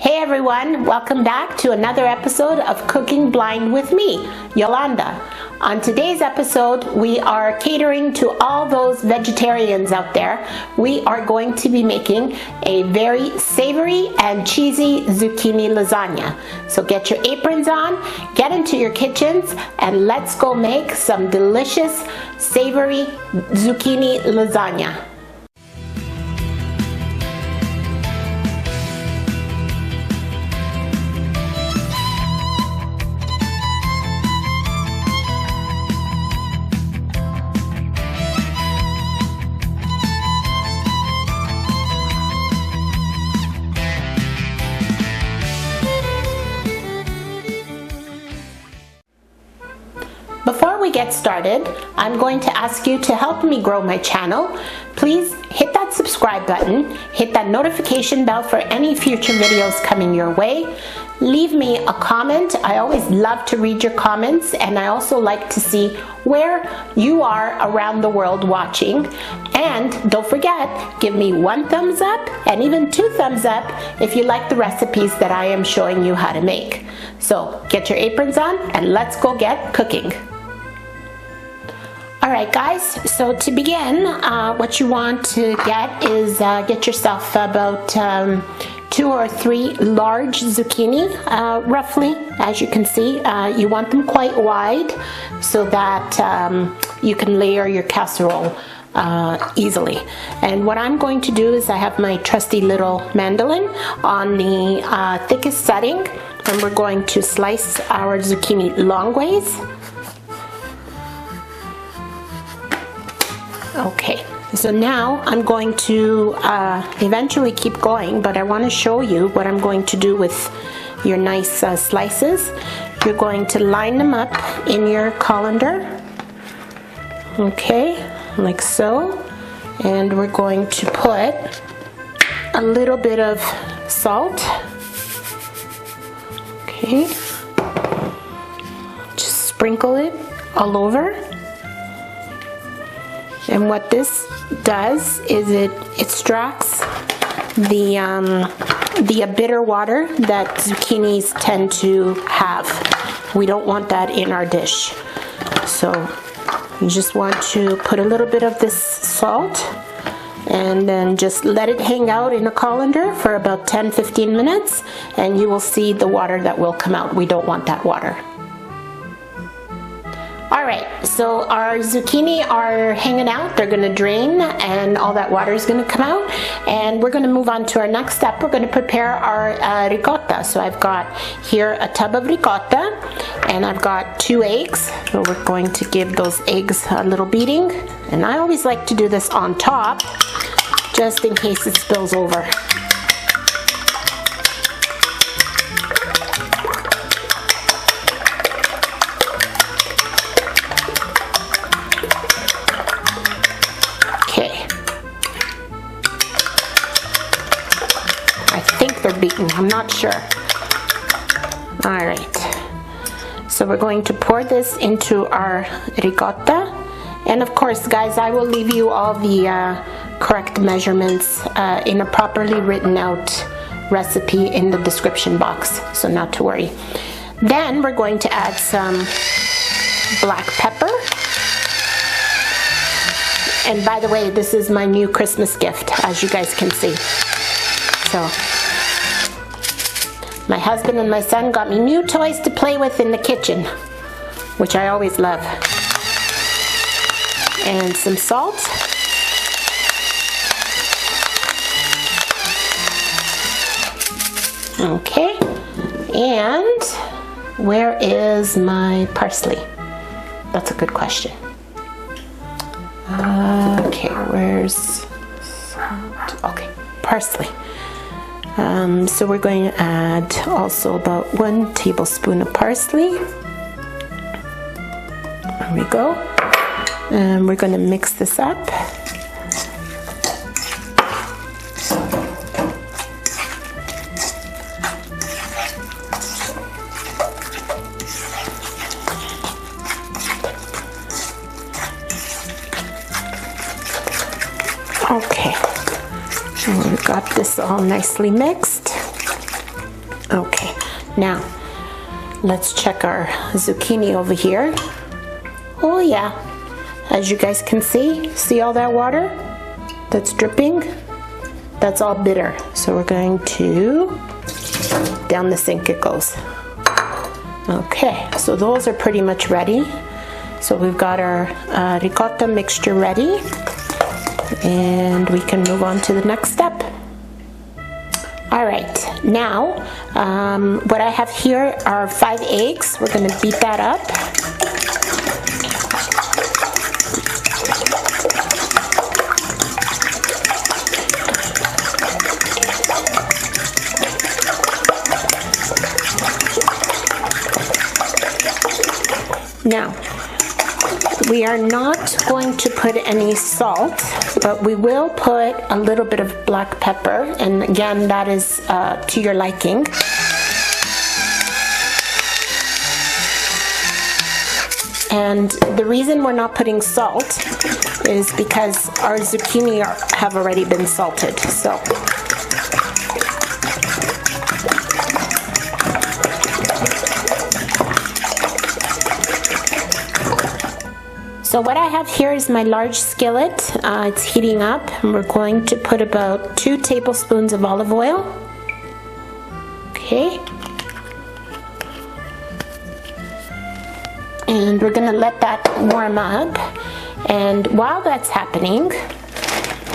Hey everyone, welcome back to another episode of Cooking Blind with me, Yolanda. On today's episode, we are catering to all those vegetarians out there. We are going to be making a very savory and cheesy zucchini lasagna. So get your aprons on, get into your kitchens, and let's go make some delicious savory zucchini lasagna. Before we get started, I'm going to ask you to help me grow my channel. Please hit that subscribe button, hit that notification bell for any future videos coming your way. Leave me a comment. I always love to read your comments, and I also like to see where you are around the world watching. And don't forget, give me 1 thumbs up and even 2 thumbs up if you like the recipes that I am showing you how to make. So get your aprons on and let's go get cooking. Alright guys, so to begin, what you want to get is get yourself about 2 or 3 large zucchini, roughly, as you can see. You want them quite wide so that you can layer your casserole easily. And what I'm going to do is I have my trusty little mandolin on the thickest setting, and we're going to slice our zucchini long ways. Okay, so now I'm going to eventually keep going, but I want to show you what I'm going to do with your nice slices. You're going to line them up in your colander, okay, like so, and we're going to put a little bit of salt, okay, just sprinkle it all over. And what this does is it extracts the bitter water that zucchinis tend to have. We don't want that in our dish. So you just want to put a little bit of this salt and then just let it hang out in a colander for about 10-15 minutes, and you will see the water that will come out. We don't want that water. Alright, so our zucchini are hanging out, they're going to drain, and all that water is going to come out, and we're going to move on to our next step. We're going to prepare our ricotta. So I've got here a tub of ricotta, and I've got 2 eggs, so we're going to give those eggs a little beating, and I always like to do this on top, just in case it spills over. They're beaten, I'm not sure. Alright, so we're going to pour this into our ricotta, and of course guys, I will leave you all the correct measurements in a properly written out recipe in the description box, so not to worry. Then we're going to add some black pepper, and by the way, this is my new Christmas gift, as you guys can see. So my husband and my son got me new toys to play with in the kitchen, which I always love. And some salt. Okay, and where is my parsley? That's a good question. Okay, where's salt? Okay, parsley. So we're going to add also about 1 tablespoon of parsley. There we go. And we're going to mix this up. Okay. And we've got this all nicely mixed. Okay, now let's check our zucchini over here. Oh yeah, as you guys can see all that water that's dripping? That's all bitter. So we're going to, down the sink it goes. Okay, so those are pretty much ready. So we've got our ricotta mixture ready, and we can move on to the next step. All right, now what I have here are 5 eggs. We're going to beat that up. Now, we are not going to put any salt, but we will put a little bit of black pepper, and again, that is to your liking. And the reason we're not putting salt is because our zucchini have already been salted. So what I have here is my large skillet. It's heating up, and we're going to put about 2 tablespoons of olive oil. Okay. And we're gonna let that warm up. And while that's happening,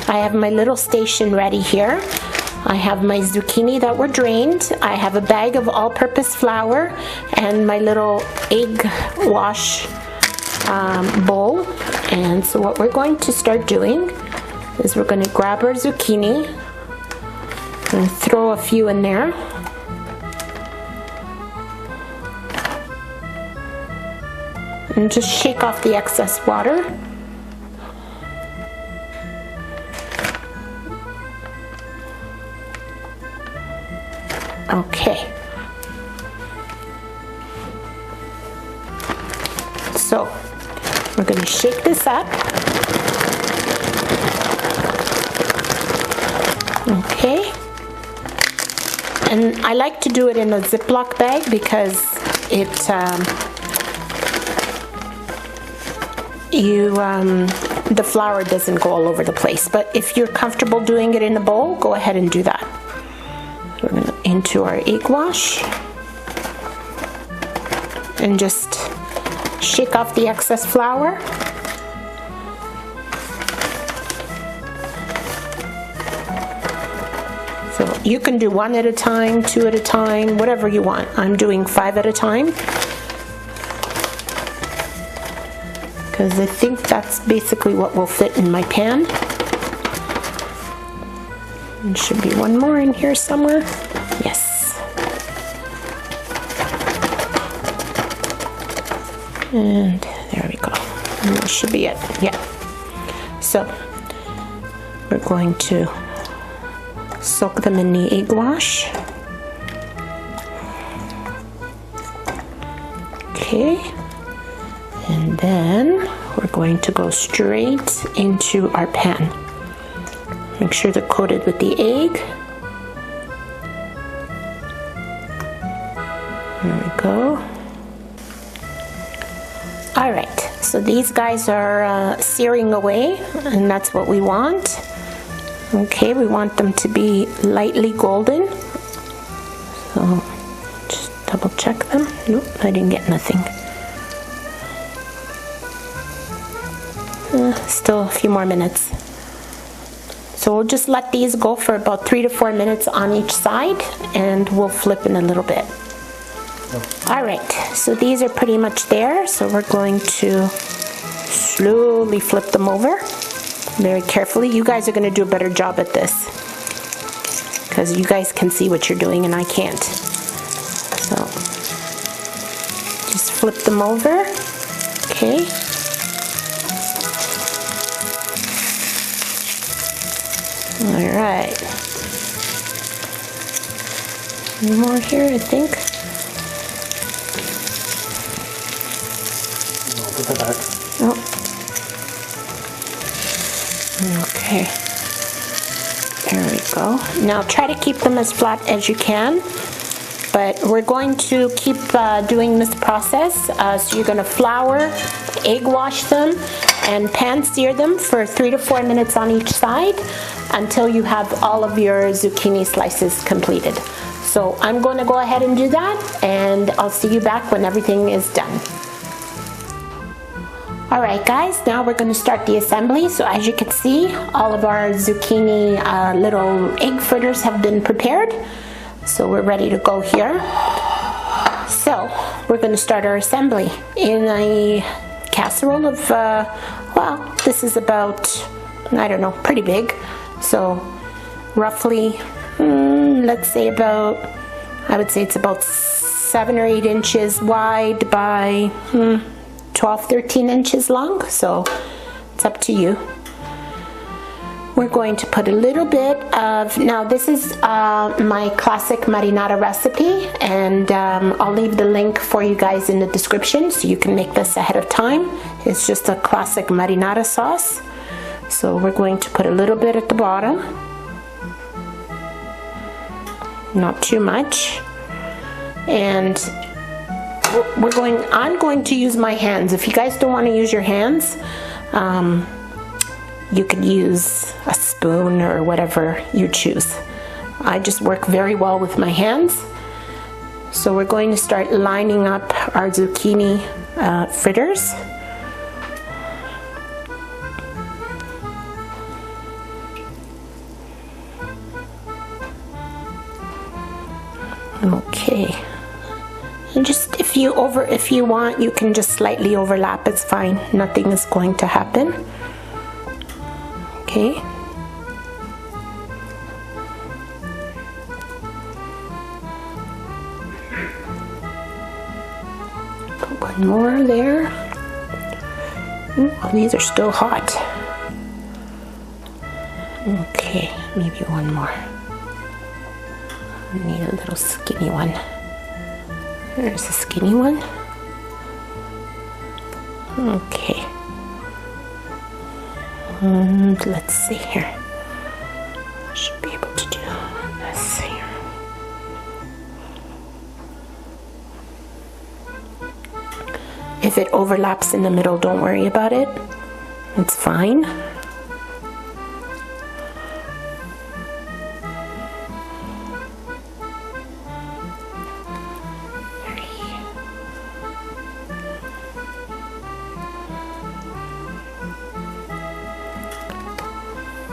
I have my little station ready here. I have my zucchini that were drained. I have a bag of all-purpose flour and my little egg wash bowl. And so what we're going to start doing is we're going to grab our zucchini and throw a few in there. And just shake off the excess water. Okay. So we're going to shake this up. Okay. And I like to do it in a Ziploc bag because it the flour doesn't go all over the place. But if you're comfortable doing it in a bowl, go ahead and do that. We're going to into our egg wash and just shake off the excess flour. So you can do 1 at a time, 2 at a time, whatever you want. I'm doing 5 at a time because I think that's basically what will fit in my pan. There should be 1 more in here somewhere. Yes. And there we go. And that should be it. Yeah. So we're going to soak them in the egg wash. Okay. And then we're going to go straight into our pan. Make sure they're coated with the egg. There we go. All right, so these guys are searing away, and that's what we want. Okay, we want them to be lightly golden. So just double check them. Nope, I didn't get nothing. Still a few more minutes. So we'll just let these go for about 3 to 4 minutes on each side, and we'll flip in a little bit. All right, so these are pretty much there. So we're going to slowly flip them over very carefully. You guys are going to do a better job at this because you guys can see what you're doing and I can't. So just flip them over. Okay. All right. One more here, I think. Put that back. Oh. Okay. There we go. Now try to keep them as flat as you can. but we're going to keep doing this process. So you're going to flour, egg wash them, and pan sear them for 3 to 4 minutes on each side until you have all of your zucchini slices completed. So I'm going to go ahead and do that, and I'll see you back when everything is done. Alright guys, now we're going to start the assembly. So as you can see, all of our zucchini little egg fritters have been prepared. So we're ready to go here. So we're going to start our assembly in a casserole of, well, this is about, I don't know, pretty big. So roughly, let's say about, I would say it's about 7 or 8 inches wide by 12-13 inches long, so it's up to you. We're going to put a little bit of, now this is my classic marinara recipe, and I'll leave the link for you guys in the description so you can make this ahead of time. It's just a classic marinara sauce. So we're going to put a little bit at the bottom, not too much, and I'm going to use my hands. If you guys don't want to use your hands, you could use a spoon or whatever you choose. I just work very well with my hands. So we're going to start lining up our zucchini fritters. Okay. And just if you want, you can just slightly overlap. It's fine. Nothing is going to happen. Okay. Put one more there. Ooh, these are still hot. Okay, maybe one more. I need a little skinny one. There's a skinny one. Okay. And let's see here. I should be able to do this here. If it overlaps in the middle, don't worry about it. It's fine.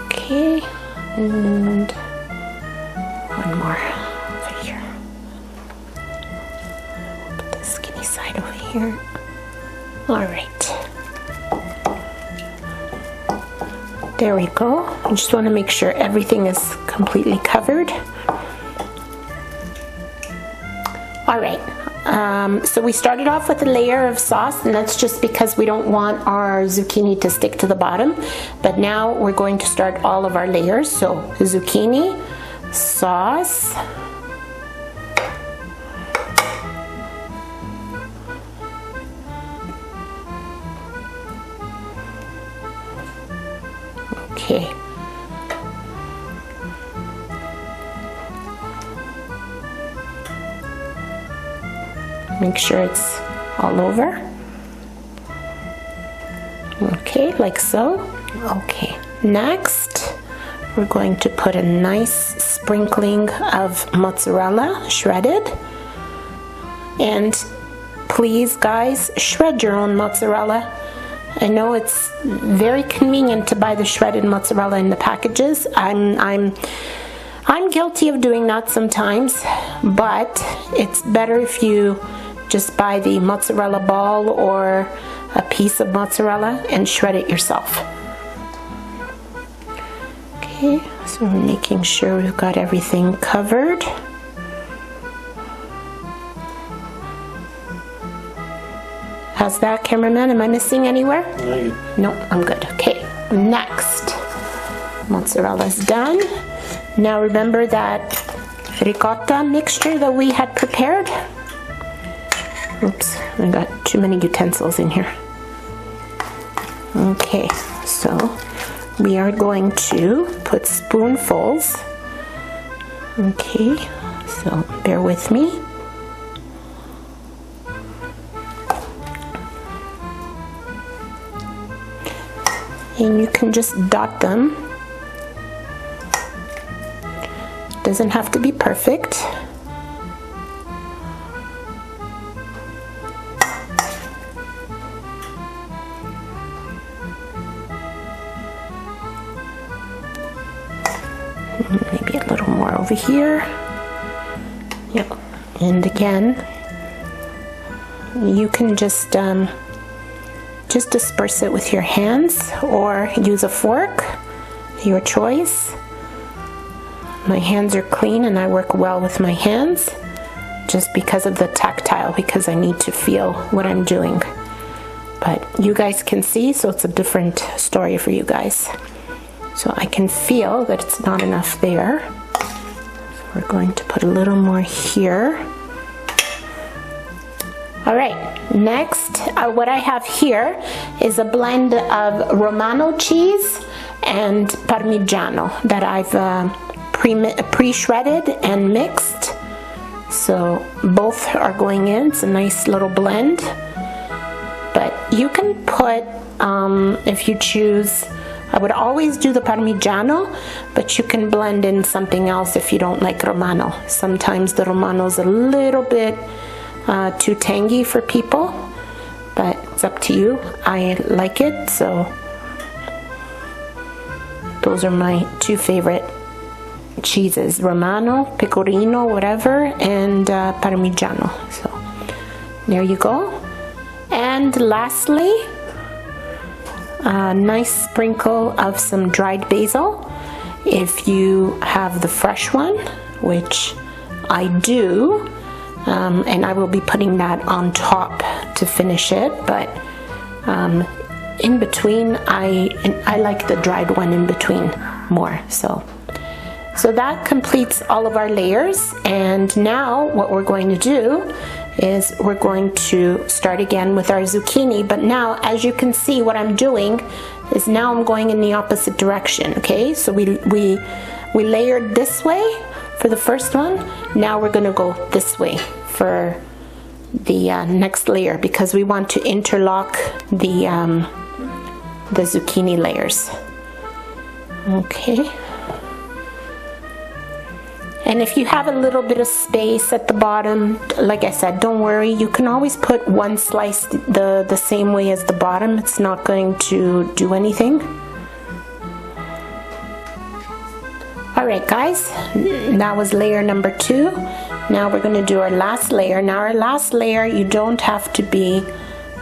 Okay, and one more over here. Put the skinny side over here. All right. There we go. I just want to make sure everything is completely covered. All right. So we started off with a layer of sauce, and that's just because we don't want our zucchini to stick to the bottom. But now we're going to start all of our layers. So zucchini, sauce, okay. Make sure it's all over. Okay, like so. Okay, next we're going to put a nice sprinkling of mozzarella shredded. And please guys, shred your own mozzarella. I know it's very convenient to buy the shredded mozzarella in the packages. I'm guilty of doing that sometimes, but it's better if you just buy the mozzarella ball or a piece of mozzarella and shred it yourself. Okay, so we're making sure we've got everything covered. How's that, cameraman? Am I missing anywhere? No, I'm good. Okay, next. Mozzarella's done. Now remember that ricotta mixture that we had prepared? Oops, I got too many utensils in here. Okay, so we are going to put spoonfuls. Okay, so So bear with me. And you can just dot them. Doesn't have to be perfect. Maybe a little more over here. Yep. And again, you can just disperse it with your hands or use a fork, your choice. My hands are clean and I work well with my hands just because of the tactile, because I need to feel what I'm doing. But you guys can see, so it's a different story for you guys. So I can feel that it's not enough there. So we're going to put a little more here. All right, next, what I have here is a blend of Romano cheese and Parmigiano that I've pre-shredded and mixed. So both are going in. It's a nice little blend. But you can put, if you choose, I would always do the Parmigiano, but you can blend in something else if you don't like Romano. Sometimes the Romano is a little bit too tangy for people, but it's up to you. I like it, so those are my two favorite cheeses: Romano, Pecorino, whatever, and Parmigiano. So there you go. And lastly, a nice sprinkle of some dried basil. If you have the fresh one, which I do, and I will be putting that on top to finish it, but in between, I like the dried one in between more. So that completes all of our layers, and now what we're going to do is we're going to start again with our zucchini. But now, as you can see, what I'm doing is now I'm going in the opposite direction. Okay, so we layered this way for the first one. Now we're going to go this way for the next layer, because we want to interlock the zucchini layers. Okay. And if you have a little bit of space at the bottom, like I said, don't worry. You can always put one slice the same way as the bottom. It's not going to do anything. All right, guys, that was layer number 2. Now we're going to do our last layer. Now our last layer, you don't have to be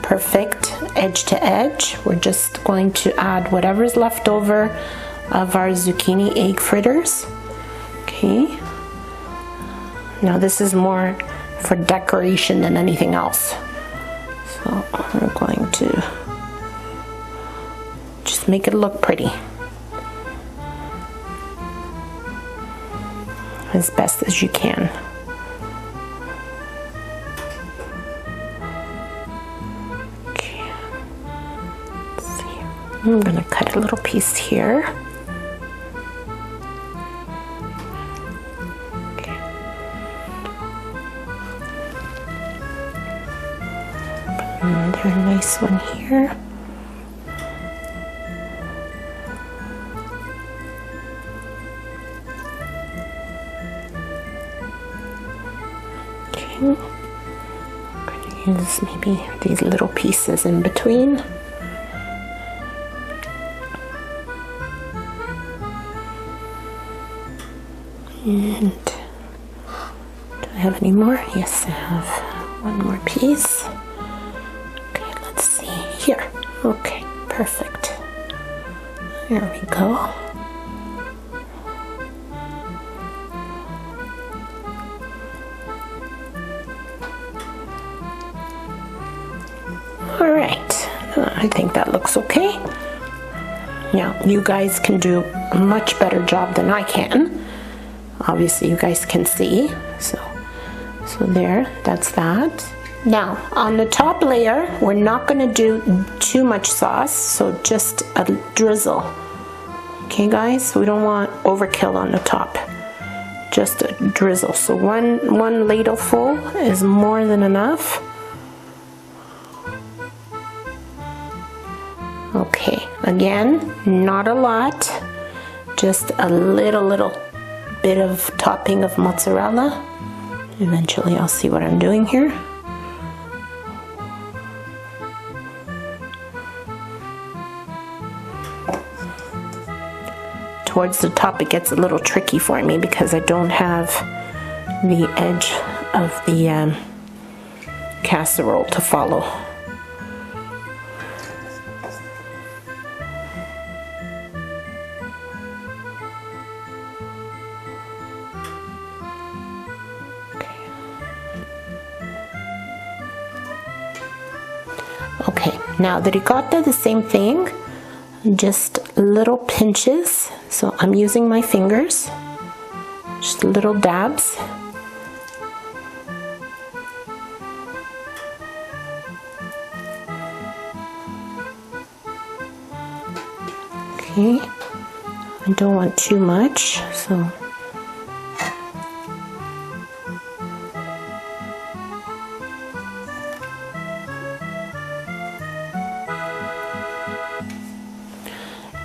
perfect edge to edge. We're just going to add whatever's left over of our zucchini egg fritters. Okay. Now this is more for decoration than anything else. So we're going to just make it look pretty as best as you can. Okay. Let's see. I'm going to cut a little piece here. Another nice one here. Okay. I'm going to use maybe these little pieces in between. And do I have any more? Yes, I have one more piece. Here. Okay, perfect. There we go. All right, I think that looks okay. Now, you guys can do a much better job than I can. Obviously, you guys can see. So there, that's that. Now, on the top layer, we're not going to do too much sauce, so just a drizzle. Okay, guys? We don't want overkill on the top. just a drizzle. So one ladleful is more than enough. Okay, again, not a lot, just a little bit of topping of mozzarella. Eventually I'll see what I'm doing here. Towards the top it gets a little tricky for me because I don't have the edge of the casserole to follow. Okay, now the ricotta, the same thing, just little pinches. So I'm using my fingers, just little dabs. Okay, I don't want too much, so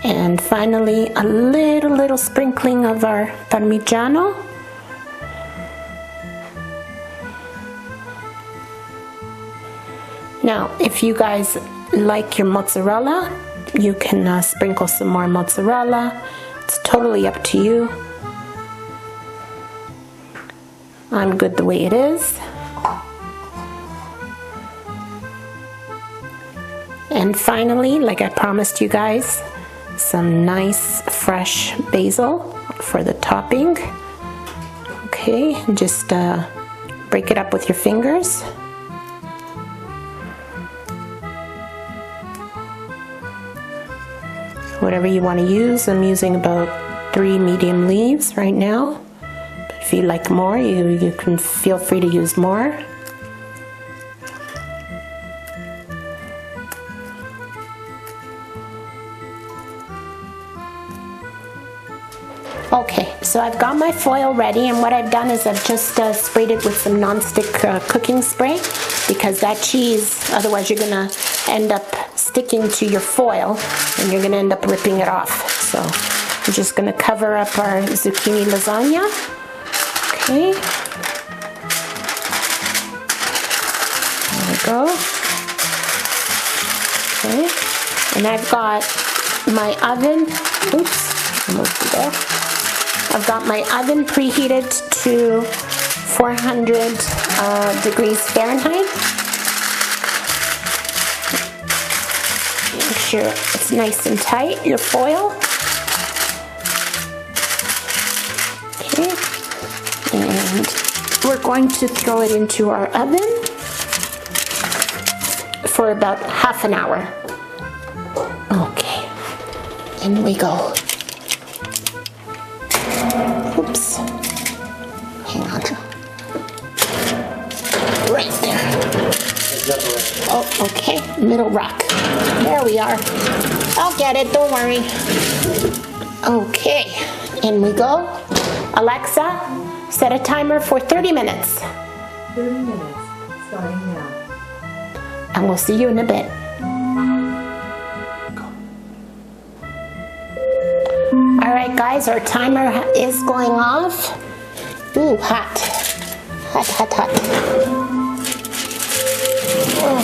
and finally a little sprinkling of our parmigiano. Now if you guys like your mozzarella, you can sprinkle some more mozzarella. It's totally up to you. I'm good the way it is. And finally, like I promised you guys, some nice fresh basil for the topping. Okay, just break it up with your fingers. Whatever you want to use. I'm using about 3 medium leaves right now. But if you like more, you can feel free to use more. Okay, so I've got my foil ready, and what I've done is I've just sprayed it with some non-stick cooking spray, because that cheese, otherwise you're gonna end up sticking to your foil and you're gonna end up ripping it off. So I'm just gonna cover up our zucchini lasagna. Okay. There we go. Okay. And I've got my oven, oops, almost there. I've got my oven preheated to 400 degrees Fahrenheit. Make sure it's nice and tight, your foil. Okay, and we're going to throw it into our oven for about half an hour. Okay, in we go. Oops. Hang on. Right there. Oh, okay. Middle rack. There we are. I'll get it, don't worry. Okay. In we go. Alexa, set a timer for 30 minutes. 30 minutes, starting now. And we'll see you in a bit. Alright guys, our timer is going off. Ooh, hot. Hot, hot, hot.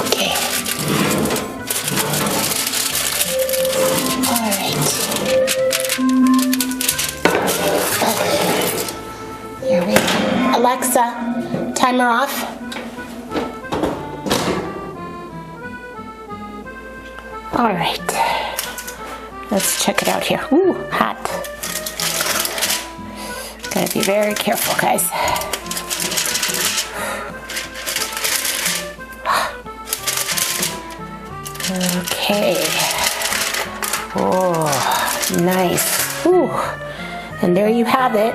Okay. Alright. Here we go. Alexa, timer off. Alright. Let's check it out here. Ooh, hot. Gotta be very careful, guys. Okay. Oh, nice. Ooh. And there you have it,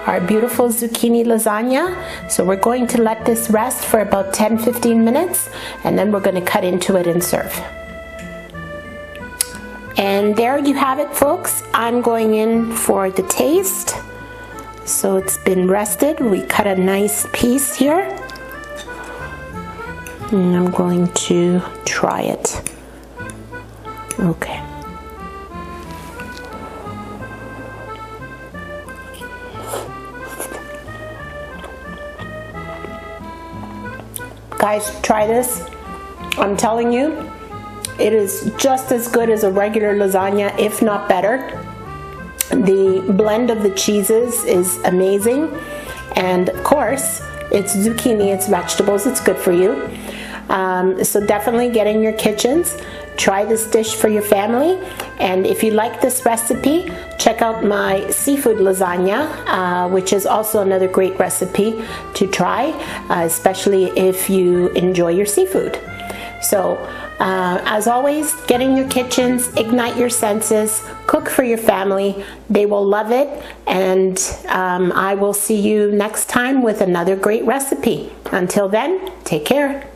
our beautiful zucchini lasagna. So we're going to let this rest for about 10-15 minutes, and then we're going to cut into it and serve. And there you have it, folks. I'm going in for the taste. So it's been rested. We cut a nice piece here. And I'm going to try it. Okay. Guys, try this. I'm telling you, it is just as good as a regular lasagna, if not better. The blend of the cheeses is amazing, and of course it's zucchini, it's vegetables, it's good for you. So definitely get in your kitchens, try this dish for your family, and if you like this recipe, check out my seafood lasagna, which is also another great recipe to try, especially if you enjoy your seafood. So as always, get in your kitchens, ignite your senses, cook for your family. They will love it, and I will see you next time with another great recipe. Until then, take care.